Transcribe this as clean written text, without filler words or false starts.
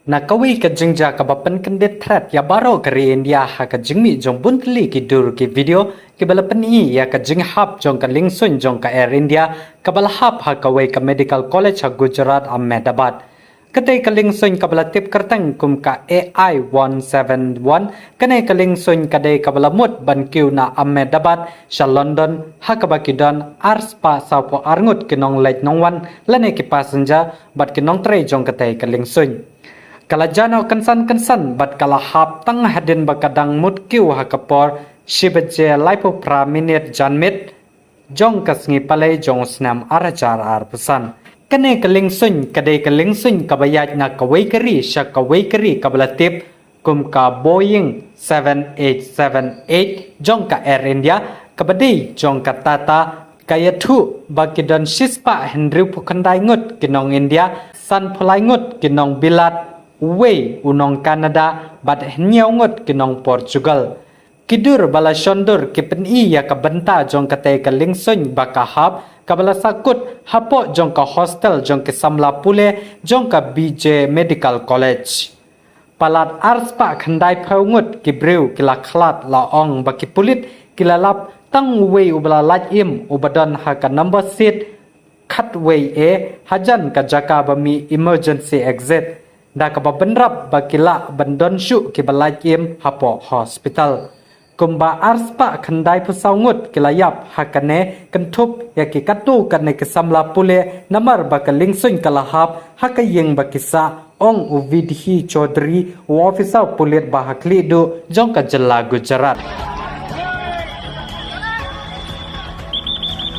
Nakawi ka jingja ka bapan kandet threat ya baro kari India ha ka jingmi jong buntli ki dur ki video ki balapan i ya ka jing hap jong ka lingsun jong ka Air India ka balahap ha ka wei ka Medical College ha Gujarat Ahmedabad. Katay ka lingsun ka balatip kartang kum ka AI 171 kanay ka lingsun kaday ka balamut bankiw na Ahmedabad sa London ha ka bakidon ars pa sa po arngut kinong late nongwan lanay ki passenger bat kinong tray jong katay ka lingsun. Kala jano kansan bat kala hap tang hadin bakadang mutkiw hakapor shibaje laipo praminit janmit jong kasngi palay jong snam arajar arpusan. Kane kalingsun kadai kalingsun kabayat na kaway kari siya kaway kari kabalatip kum ka Boeing 7878 jong ka Air India kabadi jong ka Tata kaya tu bakidon shispa Henry pukanday ngut kinong India san pulay ngut kinong bilat Wei unong Canada bat henyaw ngot kinong Portugal. Kidur bala shondur kipen iya kabenta jong katay kalingsun bakahap kabala sakut hapo jong ka hostel jong ke samla pule jong ka BJ Medical College. Palat ars pa khandai phaungut kibreu kila khlat laong baki pulit kilalap tang wei ubala laj im ubadon ha ka number seat khatway e hajan ka jaka bami emergency exit. Da ka babenrap bakila bandon syu ki balakim hapo hospital kumba arspa khandai pusaungut kilayap hakane kentup ya ki katu kane kesamla pule namar bakalingsun kalahap hakayeng bakisa ong uvidhi chaudhary officer pulit bahakli du jong ka jilla Gujarat.